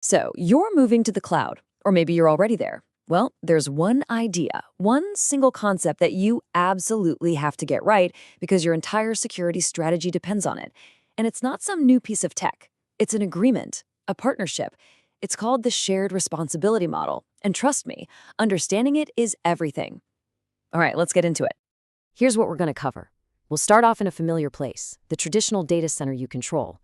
So, you're moving to the cloud, or maybe you're already there. Well, there's one idea, one single concept that you absolutely have to get right because your entire security strategy depends on it. And it's not some new piece of tech, it's an agreement, a partnership. It's called the shared responsibility model. And trust me, understanding it is everything. All right, let's get into it. Here's what we're going to cover. We'll start off in a familiar place, the traditional data center you control.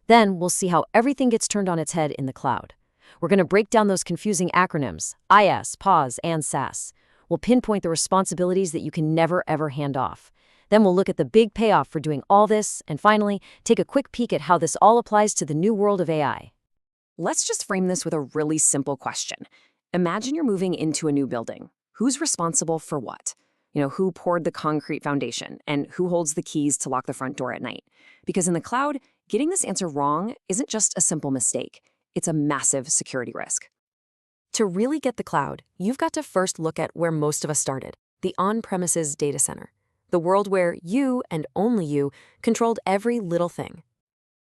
Then we'll see how everything gets turned on its head in the cloud. We're going to break down those confusing acronyms, IaaS, PaaS, and SaaS. We'll pinpoint the responsibilities that you can never ever hand off. Then we'll look at the big payoff for doing all this, and finally, take a quick peek at how this all applies to the new world of AI. Let's just frame this with a really simple question. Imagine you're moving into a new building. Who's responsible for what? Who poured the concrete foundation and who holds the keys to lock the front door at night? Because in the cloud, getting this answer wrong isn't just a simple mistake. It's a massive security risk. To really get the cloud, you've got to first look at where most of us started, the on-premises data center, the world where you, and only you, controlled every little thing.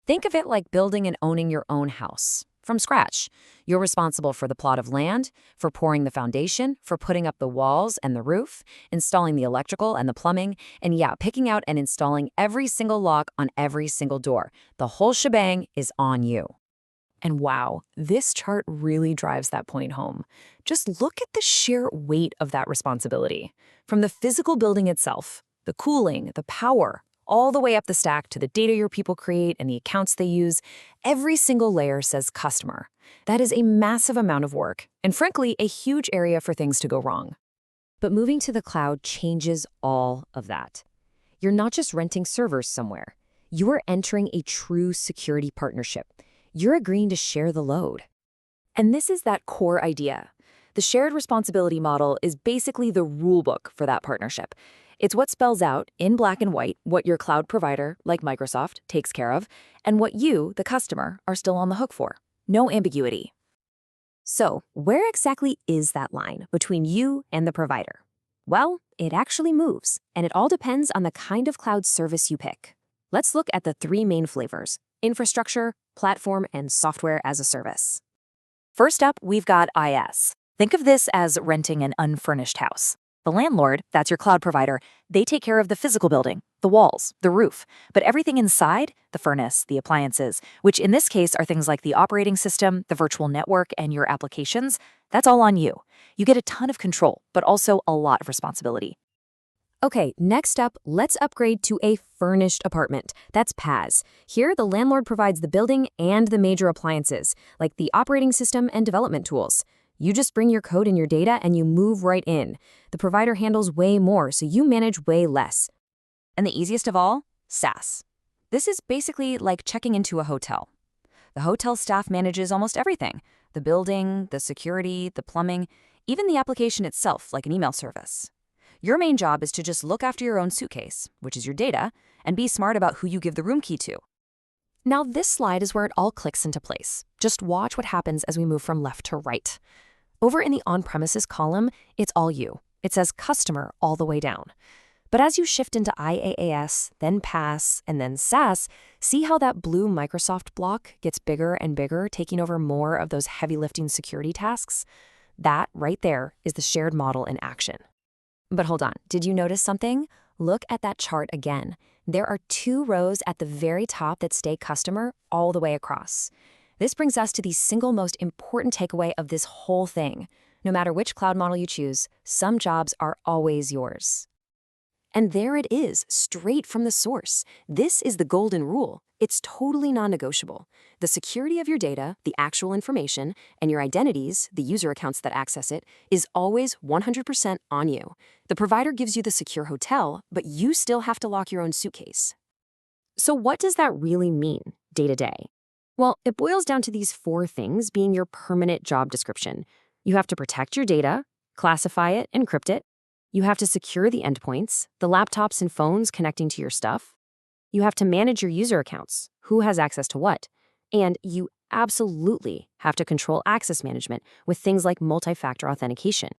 Think of it like building and owning your own house. From scratch. You're responsible for the plot of land, for pouring the foundation, for putting up the walls and the roof, installing the electrical and the plumbing, and picking out and installing every single lock on every single door. The whole shebang is on you. And wow, this chart really drives that point home. Just look at the sheer weight of that responsibility. From the physical building itself, the cooling, the power, all the way up the stack to the data your people create and the accounts they use, every single layer says customer. That is a massive amount of work, and frankly, a huge area for things to go wrong. But moving to the cloud changes all of that. You're not just renting servers somewhere. You are entering a true security partnership. You're agreeing to share the load. And this is that core idea. The shared responsibility model is basically the rule book for that partnership. It's what spells out, in black and white, what your cloud provider, like Microsoft, takes care of, and what you, the customer, are still on the hook for. No ambiguity. So, where exactly is that line between you and the provider? Well, it actually moves, and it all depends on the kind of cloud service you pick. Let's look at the three main flavors: infrastructure, platform, and software as a service. First up, we've got IaaS. Think of this as renting an unfurnished house. The landlord, that's your cloud provider, they take care of the physical building, the walls, the roof, but everything inside, the furnace, the appliances, which in this case are things like the operating system, the virtual network, and your applications, that's all on you. You get a ton of control, but also a lot of responsibility. Okay, next up, let's upgrade to a furnished apartment. That's PaaS. Here, the landlord provides the building and the major appliances, like the operating system and development tools. You just bring your code and your data and you move right in. The provider handles way more, so you manage way less. And the easiest of all, SaaS. This is basically like checking into a hotel. The hotel staff manages almost everything: the building, the security, the plumbing, even the application itself, like an email service. Your main job is to just look after your own suitcase, which is your data, and be smart about who you give the room key to. Now, this slide is where it all clicks into place. Just watch what happens as we move from left to right. Over in the on-premises column, it's all you. It says customer all the way down. But as you shift into IaaS, then PaaS, and then SaaS, see how that blue Microsoft block gets bigger and bigger, taking over more of those heavy lifting security tasks? That right there is the shared model in action. But hold on, did you notice something? Look at that chart again. There are 2 rows at the very top that stay customer all the way across. This brings us to the single most important takeaway of this whole thing. No matter which cloud model you choose, some jobs are always yours. And there it is, straight from the source. This is the golden rule. It's totally non-negotiable. The security of your data, the actual information, and your identities, the user accounts that access it, is always 100% on you. The provider gives you the secure hotel, but you still have to lock your own suitcase. So what does that really mean, day to day? Well, it boils down to these 4 things being your permanent job description. You have to protect your data, classify it, encrypt it. You have to secure the endpoints, the laptops and phones connecting to your stuff. You have to manage your user accounts, who has access to what. And you absolutely have to control access management with things like multi-factor authentication.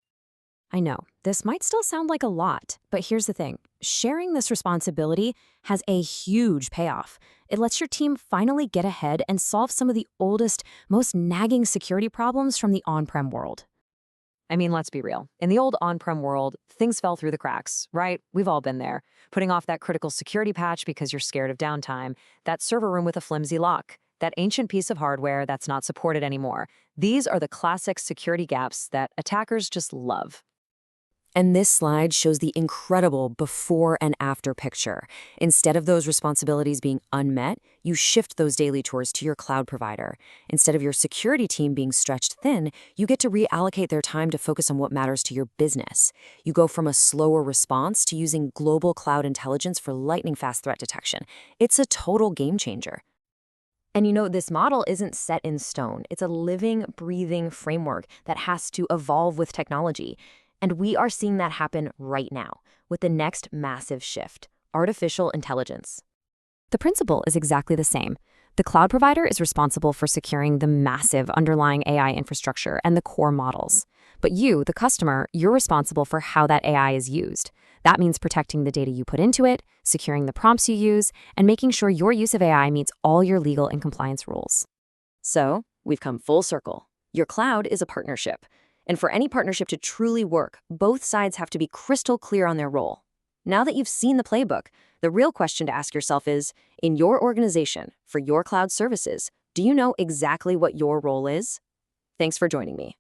I know, this might still sound like a lot, but here's the thing. Sharing this responsibility has a huge payoff. It lets your team finally get ahead and solve some of the oldest, most nagging security problems from the on-prem world. I mean, let's be real. In the old on-prem world, things fell through the cracks, right? We've all been there. Putting off that critical security patch because you're scared of downtime, that server room with a flimsy lock, that ancient piece of hardware that's not supported anymore. These are the classic security gaps that attackers just love. And this slide shows the incredible before and after picture. Instead of those responsibilities being unmet, you shift those daily chores to your cloud provider. Instead of your security team being stretched thin, you get to reallocate their time to focus on what matters to your business. You go from a slower response to using global cloud intelligence for lightning-fast threat detection. It's a total game changer. And this model isn't set in stone. It's a living, breathing framework that has to evolve with technology. And we are seeing that happen right now with the next massive shift, artificial intelligence. The principle is exactly the same. The cloud provider is responsible for securing the massive underlying AI infrastructure and the core models. But you, the customer, you're responsible for how that AI is used. That means protecting the data you put into it, securing the prompts you use, and making sure your use of AI meets all your legal and compliance rules. So, we've come full circle. Your cloud is a partnership. And for any partnership to truly work, both sides have to be crystal clear on their role. Now that you've seen the playbook, the real question to ask yourself is, in your organization, for your cloud services, do you know exactly what your role is? Thanks for joining me.